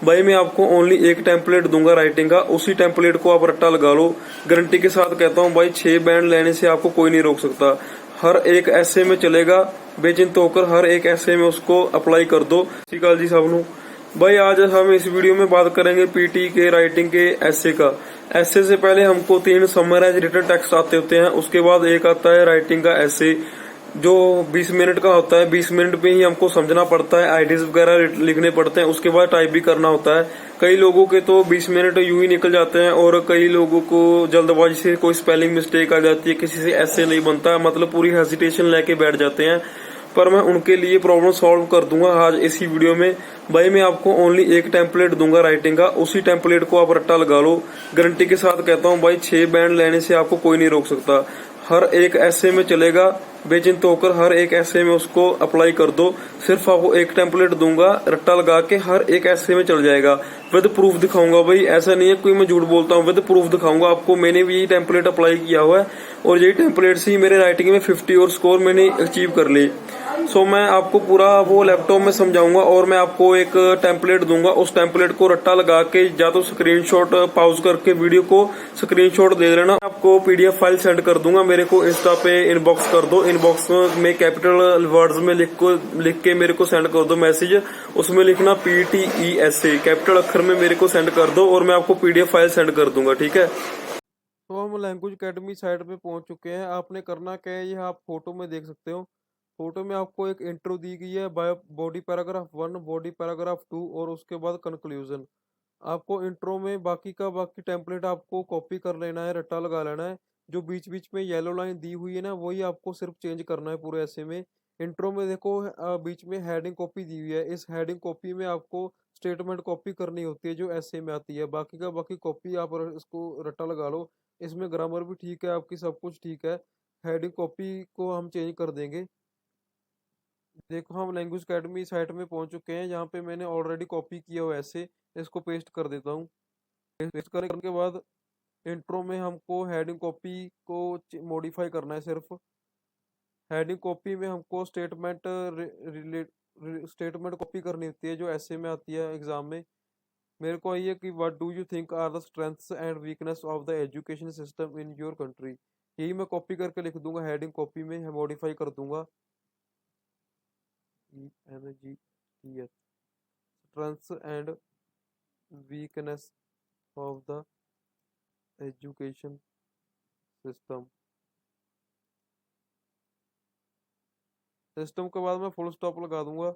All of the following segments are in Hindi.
भाई मैं आपको ओनली एक टेम्पलेट दूंगा राइटिंग का, उसी टेम्पलेट को आप रट्टा लगा लो। गारंटी के साथ कहता हूँ भाई, 6 बैंड लेने से आपको कोई नहीं रोक सकता। हर एक ऐसे में चलेगा, बेचिंत होकर हर एक ऐसे में उसको अप्लाई कर दो। सत श्री अकाल जी सबनू। भाई आज हम इस वीडियो में बात करेंगे पीटी के राइटिंग के ऐसे का। ऐसे से पहले हमको 3 समराइज रिटन टेक्स्ट आते होते हैं, उसके बाद एक आता है राइटिंग का ऐसे जो 20 मिनट का होता है। 20 मिनट में ही हमको समझना पड़ता है, आइडियाज वगैरह लिखने पड़ते हैं, उसके बाद टाइप भी करना होता है। कई लोगों के तो 20 मिनट यूं ही निकल जाते हैं और कई लोगों को जल्दबाजी से कोई स्पेलिंग मिस्टेक आ जाती है, किसी से ऐसे नहीं बनता, मतलब पूरी हेजिटेशन लेके बैठ जाते हैं। पर मैं उनके लिए प्रॉब्लम सॉल्व कर दूंगा आज इसी वीडियो में। भाई मैं आपको ओनली एक टेम्पलेट दूंगा राइटिंग का, उसी टेम्पलेट को आप रट्टा लगा लो। गारंटी के साथ कहता हूँ भाई, 6 बैंड लेने से आपको कोई नहीं रोक सकता। हर एक ऐसे में चलेगा, बेचिंत होकर हर एक ऐसे में उसको अप्लाई कर दो। सिर्फ आपको एक टेम्पलेट दूंगा, रट्टा लगा के हर एक ऐसे में चल जाएगा। विद प्रूफ दिखाऊंगा भाई, ऐसा नहीं है कोई मैं झूठ बोलता हूँ, विद प्रूफ दिखाऊंगा आपको। मैंने भी यही टेम्पलेट अप्लाई किया हुआ है और यही टेम्पलेट से ही मेरे राइटिंग में 50 और स्कोर मैंने अचीव कर ली। सो मैं आपको पूरा वो लैपटॉप में समझाऊंगा और मैं आपको एक टेम्पलेट दूंगा। उस टेम्पलेट को रट्टा लगा के या तो स्क्रीनशॉट पॉज करके वीडियो को स्क्रीनशॉट दे लेना, आपको पीडीएफ फाइल सेंड कर दूंगा। मेरे को इंस्टा पे इनबॉक्स कर दो, इनबॉक्स में कैपिटल वर्ड्स में लिख के मेरे को सेंड कर दो मैसेज। उसमें लिखना PTESA कैपिटल अक्षर में मेरे को सेंड कर दो और मैं आपको पीडीएफ फाइल सेंड कर दूंगा, ठीक है। तो हम लैंग्वेज अकेडमी साइट पे पहुंच चुके हैं। आपने करना क्या है, यह आप फोटो में देख सकते हो। फोटो में आपको एक इंट्रो दी गई है, bio body paragraph 1, body paragraph 2 और उसके बाद कंक्लूजन। आपको इंट्रो में बाकी का बाकी टेम्पलेट आपको कॉपी कर लेना है, रट्टा लगा लेना है। जो बीच बीच में येलो लाइन दी हुई है ना, वही आपको सिर्फ चेंज करना है पूरे ऐसे में। इंट्रो में देखो बीच में हेडिंग कॉपी दी हुई है, इस हेडिंग कॉपी में आपको स्टेटमेंट कॉपी करनी होती है जो ऐसे में आती है। बाकी का बाकी कॉपी आप इसको रट्टा लगा लो। इसमें ग्रामर भी ठीक है आपकी, सब कुछ ठीक है। हेडिंग कॉपी को हम चेंज कर देंगे। देखो हम लैंग्वेज अकेडमी साइट में पहुंच चुके हैं, यहाँ पे मैंने ऑलरेडी कॉपी किया हुआ ऐसे। इसको पेस्ट कर देता हूँ। पेस्ट करने के बाद इंट्रो में हमको हेडिंग कॉपी को मॉडिफाई करना है सिर्फ। हेडिंग कॉपी में हमको स्टेटमेंट कॉपी करनी होती है जो ऐसे में आती है एग्जाम में। मेरे को ये कि what do you think are the strengths and weakness of the education system in your country. यही मैं कॉपी करके लिख दूंगा, हेडिंग कॉपी में मॉडिफाई कर दूंगा। ENGTH strengths and weakness of the education system. System के बाद मैं फुल स्टॉप लगा दूंगा।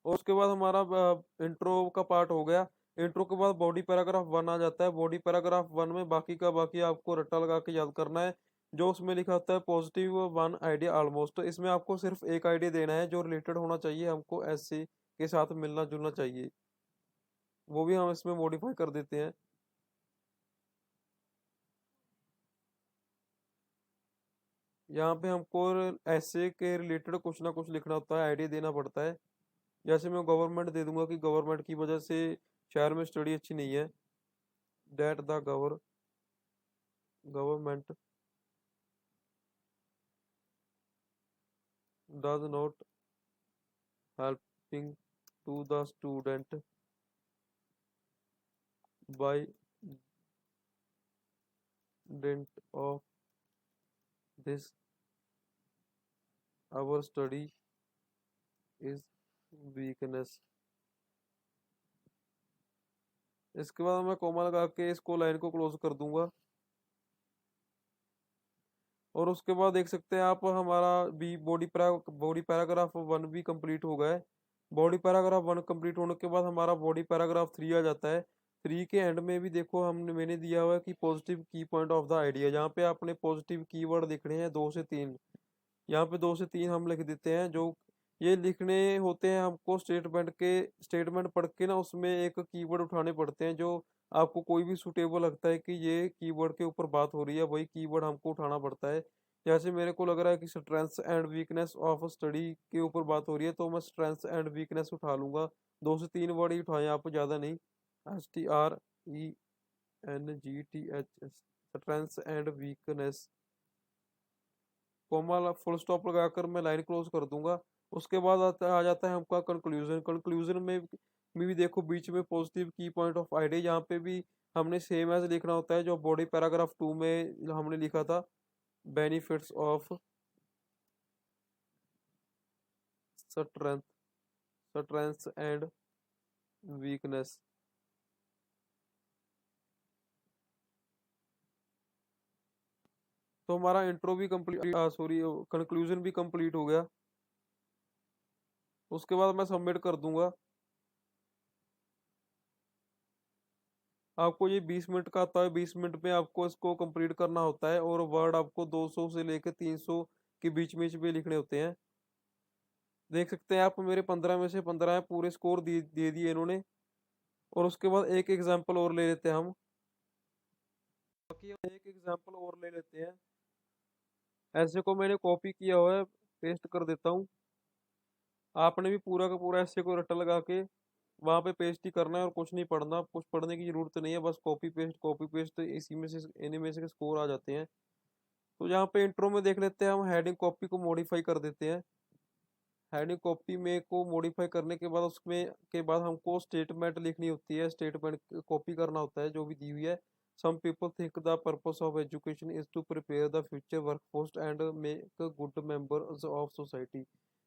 और उसके बाद हमारा इंट्रो का पार्ट हो गया। इंट्रो के बाद बॉडी पैराग्राफ 1 आ जाता है। बॉडी पैराग्राफ 1 में बाकी का बाकी आपको रट्टा लगा के याद करना है। जो उसमें लिखा होता है पॉजिटिव 1 आइडिया ऑलमोस्ट, इसमें आपको सिर्फ एक आइडिया देना है जो रिलेटेड होना चाहिए, हमको ऐसे के साथ मिलना जुलना चाहिए। वो भी हम इसमें मॉडिफाई कर देते हैं। यहाँ पे हमको ऐसे के रिलेटेड कुछ ना कुछ लिखना होता है, आइडिया देना पड़ता है। जैसे मैं गवर्नमेंट दे दूंगा कि गवर्नमेंट की वजह से शहर में स्टडी अच्छी नहीं है। That the government does not helping to the student by dint of this our study is weakness। इसके बाद मैं कोमा लगा के इसको लाइन को क्लोज कर दूंगा। और उसके बाद देख सकते हैं आप हमारा बी बॉडी पैराग्राफ 1 भी कंप्लीट हो गया है। बॉडी पैराग्राफ 1 कंप्लीट होने के बाद हमारा बॉडी पैराग्राफ 3 आ जाता है। 3 के एंड में भी देखो हमने मैंने दिया हुआ है कि पॉजिटिव की पॉइंट ऑफ द आइडिया। जहाँ पे आपने पॉजिटिव कीवर्ड लिखने हैं 2 से 3। यहाँ पे 2 से 3 हम लिख देते हैं। जो ये लिखने होते हैं हमको स्टेटमेंट पढ़ के ना, उसमें एक कीवर्ड उठाने पड़ते हैं जो आपको कोई भी सुटेबल लगता है कि ये कीवर्ड के ऊपर बात हो रही है, वही कीवर्ड हमको उठाना पड़ता है। जैसे मेरे को लग रहा है कि strengths and weakness of study के ऊपर बात हो रही है, तो मैं स्ट्रेंथ्स एंड वीकनेस उठा लूंगा। 2 से 3 वर्ड ही उठाए आप, ज़्यादा नहीं। STRENGTH strengths and weakness comma full stop लगाकर मैं लाइन क्लोज कर दूंगा। उसके बाद आ जाता है आपका कंक्लूजन। कंक्लूजन में भी देखो बीच में पॉजिटिव की पॉइंट ऑफ आइडिया, यहाँ पे भी हमने सेम एज लिखना होता है जो बॉडी पैराग्राफ 2 में हमने लिखा था, benefits of strength strength and weakness. तो हमारा इंट्रो भी कंप्लीट, सॉरी कंक्लूजन भी कंप्लीट हो गया। उसके बाद मैं सबमिट कर दूंगा। आपको ये 20 मिनट का आता है, 20 मिनट में आपको इसको कंप्लीट करना होता है और वर्ड आपको 200 से लेकर 300 के बीच में लिखने होते हैं। देख सकते हैं आप मेरे 15 में से 15 है, पूरे स्कोर दे दिए इन्होंने। और उसके बाद एक एग्जाम्पल और ले लेते हैं हम, बाकी एक एग्जाम्पल और ले लेते हैं। ऐसे को मैंने कॉपी किया हुआ है, पेस्ट कर देता हूँ। आपने भी पूरा का पूरा ऐसे को रट्टा लगा के वहां पे पेस्ट ही करना है और कुछ नहीं पढ़ना, कुछ पढ़ने की जरूरत नहीं है, बस कॉपी पेस्ट इसी में से इन्हीं में से स्कोर आ जाते हैं। तो यहाँ पे इंट्रो में देख लेते हैं हम, हेडिंग कॉपी को मॉडिफाई कर देते हैं। हेडिंग कॉपी में को मॉडिफाई करने के बाद उसमें के बाद हमको स्टेटमेंट लिखनी होती है, स्टेटमेंट कॉपी करना होता है जो भी दी हुई है। Some people think the purpose of education is to prepare the future workforce and make good members of society.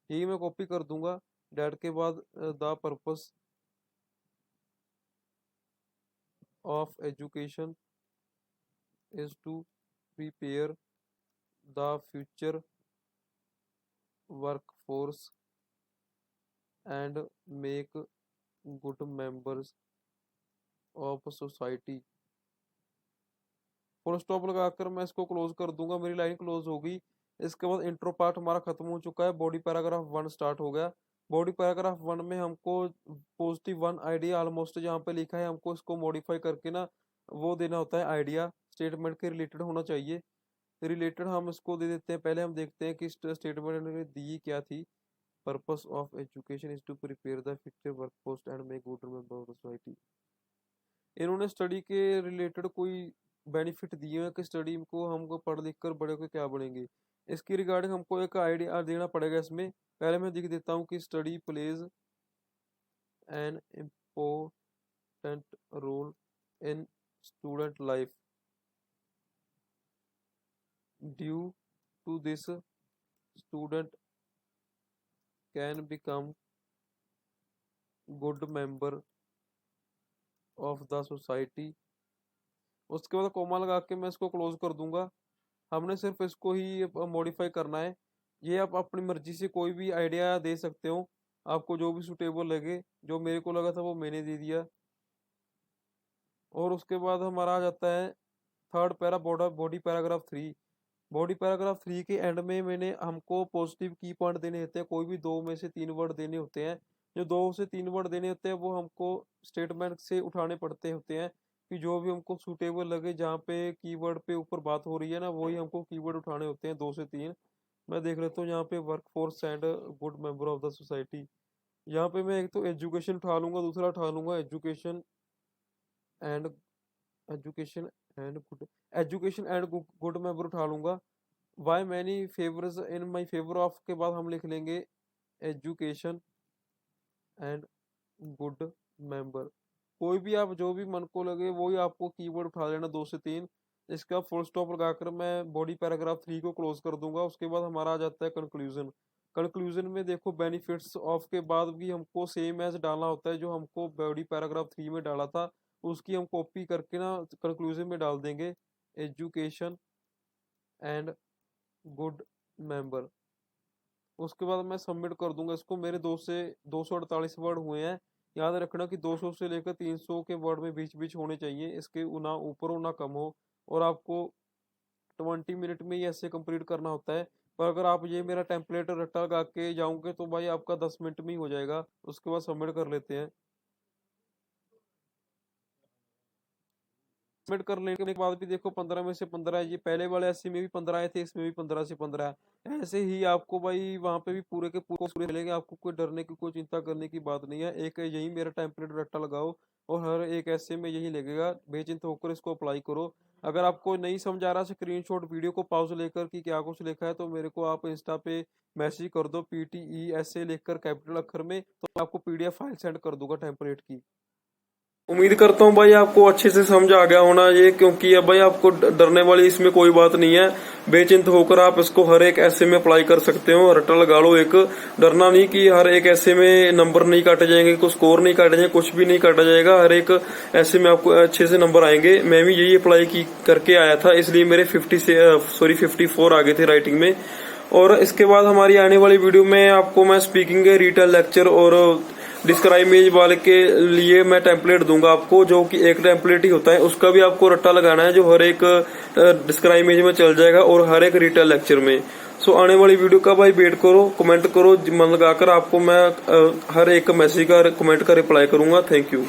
यही मैं कॉपी कर दूंगा। डैट के बाद the purpose of education is to prepare the future workforce and make good members of society। Full stop लगाकर मैं इसको क्लोज कर दूंगा, मेरी लाइन क्लोज हो गई। इसके बाद इंट्रो पार्ट हमारा खत्म हो चुका है, बॉडी पैराग्राफ 1 स्टार्ट हो गया। बॉडी पैराग्राफ 1 में हमको पॉजिटिव 1 आइडिया ऑलमोस्ट जहाँ पे लिखा है हमको इसको मॉडिफाई करके ना वो देना होता है। आइडिया स्टेटमेंट के रिलेटेड होना चाहिए, रिलेटेड हम इसको दे देते हैं। पहले हम देखते हैं कि स्टेटमेंट ने दी क्या थी। Purpose of education is to prepare the future workforce and make good member of society. इन्होंने स्टडी के रिलेटेड कोई बेनिफिट दिए हैं कि स्टडी को हमको पढ़ लिख कर बड़े होकर क्या बनेंगे, इसकी रिगार्डिंग हमको एक आइडिया देना पड़ेगा इसमें। पहले मैं लिख देता हूँ कि study plays an important role in student life. Due to this student can become good member of the society. उसके बाद कोमा लगा के मैं इसको क्लोज कर दूंगा। हमने सिर्फ इसको ही मॉडिफाई करना है। ये आप अपनी मर्जी से कोई भी आइडिया दे सकते हो, आपको जो भी सुटेबल लगे। जो मेरे को लगा था वो मैंने दे दिया। और उसके बाद हमारा आ जाता है third para, body paragraph 3। Body paragraph 3 के एंड में मैंने हमको पॉजिटिव की पॉइंट देने होते हैं, कोई भी 2 में से 3 वर्ड देने होते हैं। जो 2 से 3 वर्ड देने होते हैं वो हमको स्टेटमेंट से उठाने पड़ते होते हैं कि जो भी हमको सूटेबल लगे, जहाँ पे कीवर्ड पे ऊपर बात हो रही है ना, वही हमको कीवर्ड उठाने होते हैं 2 से 3। मैं देख लेता हूँ यहाँ पे workforce and good member of the society. यहाँ पे मैं एक तो एजुकेशन उठा लूंगा, दूसरा उठा लूंगा and education education and good member उठा लूंगा। Why many favours in my favour of के बाद हम लिख लेंगे एजुकेशन एंड गुड मेंबर। कोई भी आप जो भी मन को लगे वही आपको कीवर्ड उठा लेना 2 से 3। इसका फुल स्टॉप लगाकर मैं बॉडी पैराग्राफ 3 को क्लोज कर दूंगा। उसके बाद हमारा आ जाता है कंक्लूजन। कंक्लूजन में देखो बेनिफिट्स ऑफ के बाद भी हमको सेम एज डालना होता है जो हमको बॉडी पैराग्राफ 3 में डाला था, उसकी हम कॉपी करके ना कंक्लूजन में डाल देंगे, एजुकेशन एंड गुड मेंबर। उसके बाद मैं सबमिट कर दूंगा इसको। मेरे 248 वर्ड हुए हैं। याद रखना कि 200 से लेकर 300 के वर्ड में बीच बीच होने चाहिए, इसके ना ऊपर हो ना कम हो। और आपको 20 मिनट में ही ऐसे कंप्लीट करना होता है। पर अगर आप ये मेरा टेम्पलेट रट्टा लगा के जाओगे तो भाई आपका 10 मिनट में ही हो जाएगा। उसके बाद सबमिट कर लेते हैं। सबमिट कर लेने के बाद भी देखो 15 में से 15 है। ये पहले वाले एससी में भी 15 आए थे, इसमें भी 15 से 15 है। ऐसे ही आपको भाई वहां पे भी पूरे के पूरे मिलेंगे, आपको कोई डरने की कोई चिंता करने की बात नहीं है। एक यही मेरा टेम्पलेट रट्टा लगाओ और हर एक ऐसे में यही लगेगा, बेचिंत होकर इसको अप्लाई करो। अगर आपको नहीं समझ आ रहा, स्क्रीनशॉट वीडियो को पॉज लेकर कि क्या कुछ लिखा है, तो मेरे को आप इंस्टा पे मैसेज कर दो PTESA लिखकर कैपिटल अक्षर में, तो मैं आपको PDF फाइल सेंड कर दूंगा टेम्पलेट की। उम्मीद करता हूँ भाई आपको अच्छे से समझ आ गया होना ये, क्योंकि अब भाई आपको डरने वाली इसमें कोई बात नहीं है। बेचिंत होकर आप इसको हर एक ऐसे में अप्लाई कर सकते हो। रट्टा लगा लो एक, डरना नहीं कि हर एक ऐसे में नंबर नहीं काटे जाएंगे, कुछ स्कोर नहीं काटे जाएंगे, कुछ भी नहीं काटा जाएगा। हर एक ऐसे में आपको अच्छे से नंबर आएंगे। मैं भी यही अप्लाई करके आया था, इसलिए मेरे 54 आ गए थे राइटिंग में। और इसके बाद हमारी आने वाली वीडियो में आपको मैं स्पीकिंग, रिटन लेक्चर और डिस्क्राइब इमेज वाले के लिए मैं टेम्पलेट दूंगा आपको, जो कि एक टेम्पलेट ही होता है, उसका भी आपको रट्टा लगाना है, जो हर एक डिस्क्राइब इमेज में चल जाएगा और हर एक रिटन लेक्चर में। सो आने वाली वीडियो का भाई वेट करो, कमेंट करो, मन लगाकर आपको मैं हर एक मैसेज का कमेंट का रिप्लाई करूंगा। Thank you.